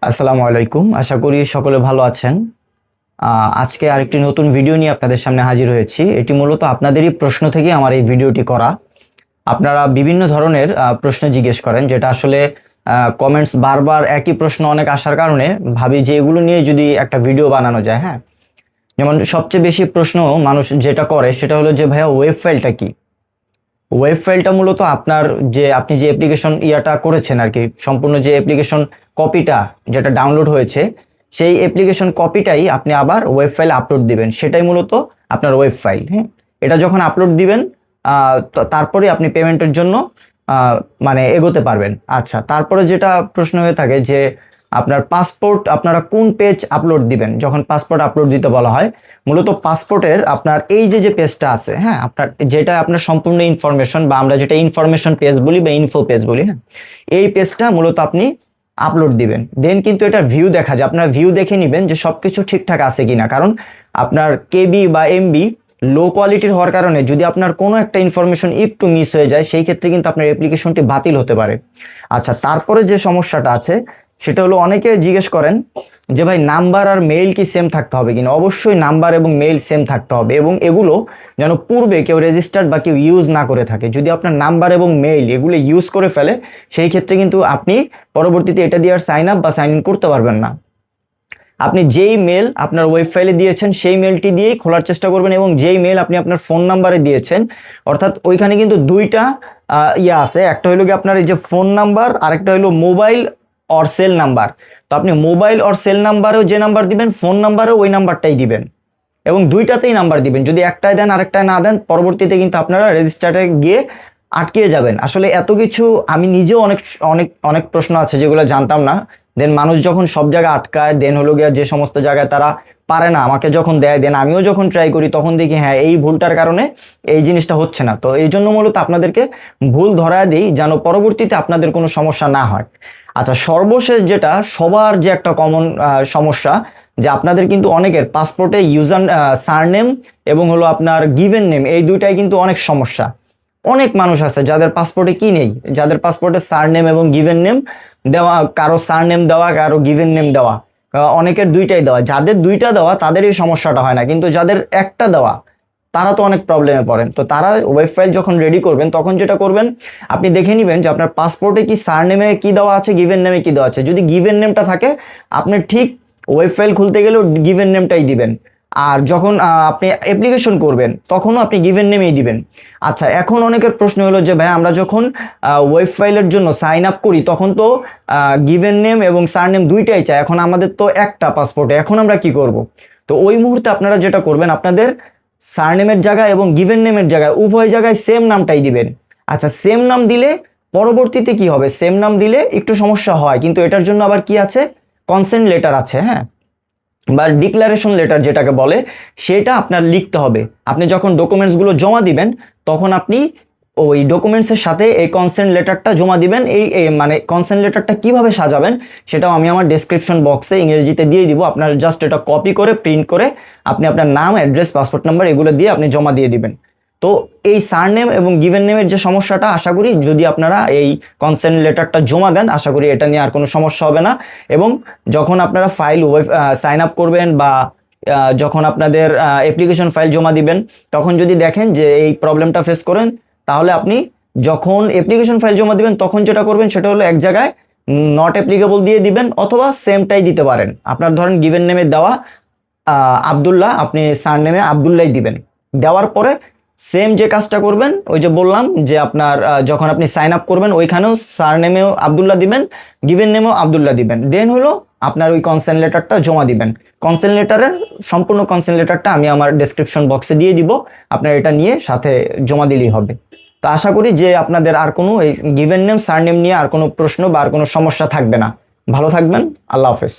আসসালামু আলাইকুম, আশা করি সকলে ভালো আছেন। আজকে আরেকটি নতুন ভিডিও নিয়ে আপনাদের সামনে হাজির হয়েছি। এটি মূলত আপনাদেরই প্রশ্ন থেকে আমার এই ভিডিওটি করা। আপনারা বিভিন্ন ধরনের প্রশ্ন জিজ্ঞেস করেন, যেটা আসলে কমেন্টস বারবার একই প্রশ্ন অনেক আসার কারণে ভাবি যে এগুলো নিয়ে যদি একটা ভিডিও বানানো যায়। হ্যাঁ, যেমন সবচেয়ে বেশি প্রশ্ন মানুষ যেটা করে সেটা হলো যে ভাইয়া ওয়েব ফাইলটা কি। ওয়েব ফাইলটা মূলত আপনার আপনি যে অ্যাপ্লিকেশন ইয়াটা করেছেন আর কি, সম্পূর্ণ যে অ্যাপ্লিকেশন কপিটা যেটা ডাউনলোড হয়েছে, সেই অ্যাপ্লিকেশন কপিটাই আপনি আবার ওয়েব ফাইলে আপলোড দিবেন, সেটাই মূলত আপনার ওয়েব ফাইল। হ্যাঁ, এটা যখন আপলোড দিবেন তারপরে আপনি পেমেন্টের জন্য মানে এগোতে পারবেন। আচ্ছা, তারপরে যেটা প্রশ্ন হয়ে থাকে যে আপনার পাসপোর্ট আপনারা কোন পেজ আপলোড দিবেন। যখন পাসপোর্ট আপলোড দিতে বলা হয়, মূলত পাসপোর্টের আপনার এই যে পেজটা আছে, হ্যাঁ, আপনার যেটা আপনার সম্পূর্ণ ইনফরমেশন বা আমরা যেটা ইনফরমেশন পেজ বলি বা ইনফো পেজ বলি, হ্যাঁ, এই পেজটা মূলত আপনি আপলোড দিবেন। দেন কিন্তু এটা ভিউ দেখা যায়, আপনার ভিউ দেখে নেবেন যে সবকিছু ঠিকঠাক আছে কিনা। কারণ আপনার কেবি বা এমবি লো কোয়ালিটির হওয়ার কারণে যদি আপনার কোনো একটা ইনফরমেশন একটু মিস হয়ে যায়, সেই ক্ষেত্রে কিন্তু আপনার অ্যাপ্লিকেশনটি বাতিল হতে পারে। আচ্ছা, তারপরে যে সমস্যাটা আছে সেটা হলো অনেকে জিজ্ঞেস করেন যে ভাই নাম্বার আর মেইল কি সেম থাকতে হবে কিনা। অবশ্যই নাম্বার এবং মেইল সেম থাকতে হবে, এবং এগুলো যেন পূর্বে কেউ রেজিস্টার্ড বা কেউ ইউজ না করে থাকে। যদি আপনার নাম্বার এবং মেইল এগুলো ইউজ করে ফেলে, সেই ক্ষেত্রে কিন্তু আপনি পরবর্তীতে এটা দিয়ে আর সাইন আপ বা সাইন ইন করতে পারবেন না। আপনি যেই মেল আপনার ওয়েব ফাইলে দিয়েছেন সেই মেলটি দিয়েই খোলার চেষ্টা করবেন, এবং যেই মেল আপনি আপনার ফোন নাম্বারে দিয়েছেন, অর্থাৎ ওইখানে কিন্তু দুইটা ইয়ে আছে, একটা হলো কি আপনার এই যে ফোন নাম্বার, আরেকটা হলো মোবাইল অর সেল নাম্বার। তো আপনি মোবাইল অর সেল নাম্বারেও যে নাম্বার দিবেন, ফোন নাম্বারেও ওই নাম্বারটাই দিবেন, এবং দুইটাতেই নাম্বার দিবেন। যদি একটায় দেন আরেকটায় না দেন, পরবর্তীতে কিন্তু আপনারা রেজিস্টারে গিয়ে আটকে যাবেন। আসলে এত কিছু আমি নিজেও অনেক অনেক অনেক প্রশ্ন আছে যেগুলো জানতাম না। দেন মানুষ যখন সব জায়গায় আটকায়, দেন হলো গিয়া যে সমস্ত জায়গায় তারা পারে না, আমাকে যখন দেয়, দেন আমিও যখন ট্রাই করি, তখন দেখি হ্যাঁ এই ভুলটার কারণে এই জিনিসটা হচ্ছে না। তো এই জন্য মূলত আপনাদেরকে ভুল ধরায় দিই, যেন পরবর্তীতে আপনাদের কোনো সমস্যা না হয়। আচ্ছা, সর্বশেষ যেটা সবার যে একটা কমন সমস্যা, যে আপনাদের কিন্তু অনেকের পাসপোর্টে ইউজার সারনেম এবং হলো আপনার গিভেন নেম, এই দুইটাই কিন্তু অনেক সমস্যা। অনেক মানুষ আছে যাদের পাসপোর্টে কি নেই, যাদের পাসপোর্টে সারনেম এবং গিভেন নেম দেওয়া, কারো সারনেম দেওয়া, কারো গিভেন নেম দেওয়া, অনেকের দুইটাই দেওয়া। যাদের দুইটা দেওয়া তাদের এই সমস্যাটা হয় না, কিন্তু যাদের একটা দেওয়া তারা তো অনেক প্রবলেমে পড়েন। তো তারা ওয়েব ফাইল যখন রেডি করবেন, তখন যেটা করবেন, আপনি দেখে নেবেন যে আপনার পাসপোর্টে কি সারনেমে কি দেওয়া আছে, গিভেন নেমে কি দেওয়া আছে। যদি গিভেন নেমটা থাকে, আপনি ঠিক ওয়েব ফাইল খুলতে গেলেও গিভেন নেমটাই দিবেন। আর যখন আপনি অ্যাপ্লিকেশন করবেন, তখনও আপনি গিভেন নেমেই দিবেন। আচ্ছা, এখন অনেকের প্রশ্ন হলো যে ভাই আমরা যখন ওয়েব ফাইলের জন্য সাইন আপ করি, তখন তো গিভেন নেম এবং সারনেম দুইটাই চাই। এখন আমাদের তো একটা পাসপোর্টে, এখন আমরা কি করব? তো ওই মুহূর্তে আপনারা যেটা করবেন, আপনাদের সারনেমের জায়গায় এবং গিভেন নেমের জায়গায় উভয় জায়গায় সেম নামটাই দিবেন। আচ্ছা, সেম নাম দিলে পরবর্তীতে কি হবে? সেম নাম দিলে একটু সমস্যা হয়, কিন্তু এটার জন্য আবার কি আছে, কনসেন্ট লেটার আছে, হ্যাঁ, বা ডিক্লারেশন লেটার যেটাকে বলে, সেটা আপনার লিখতে হবে। আপনি যখন ডকুমেন্টসগুলো জমা দিবেন, তখন আপনি ওই ডকুমেন্টসের সাথে এই কনসেন্ট লেটারটা জমা দিবেন। মানে কনসেন্ট লেটারটা কিভাবে সাজাবেন সেটাও আমি আমার ডেসক্রিপশন বক্সে ইংরেজিতে দিয়ে দিব। আপনার জাস্ট এটা কপি করে প্রিন্ট করে আপনি আপনার নাম, অ্যাড্রেস, পাসপোর্ট নাম্বার এগুলো দিয়ে আপনি জমা দিয়ে দিবেন। তো এই সারনেম এবং গিভেন নেমের যে সমস্যাটা, আশা করি যদি আপনারা এই কনসেন্ট লেটারটা জমা দেন, আশা করি এটা নিয়ে আর কোনো সমস্যা হবে না। এবং যখন আপনারা ফাইল সাইন আপ করবেন বা যখন আপনাদের অ্যাপ্লিকেশন ফাইল জমা দিবেন, তখন যদি দেখেন যে এই প্রবলেমটা ফেস করেন, তাহলে আপনি যখন অ্যাপ্লিকেশন ফাইল জমা দিবেন, তখন যেটা করবেন সেটা হলো এক জায়গায় নট অ্যাপ্লিকেবল দিয়ে দিবেন, অথবা সেমটাই দিতে পারেন। আপনার ধরেন গিভেন নেমে দেওয়া আব্দুল্লাহ, আপনি সার নেমে আব্দুল্লাহ দিবেন। দেওয়ার পরে সেম যে কাজটা করবেন, ওই যে বললাম যে আপনার যখন আপনি সাইন আপ করবেন, ওইখানেও সার নেমেও আব্দুল্লাহ দিবেন, গিভেন নেমেও আব্দুল্লাহ দিবেন। দেন হলো আপনার ওই কনসেন্ট লেটারটা জমা দিবেন। কনসেন্ট লেটারের সম্পূর্ণ কনসেন্ট লেটারটা আমি আমার ডেসক্রিপশন বক্সে দিয়ে দিব, আপনার এটা নিয়ে সাথে জমা দিলেই হবে। তো আশা করি যে আপনাদের আর কোনো এই গিভেন নেম সার নেম নিয়ে আর কোনো প্রশ্ন বা আর কোনো সমস্যা থাকবে না। ভালো থাকবেন, আল্লাহ হাফেজ।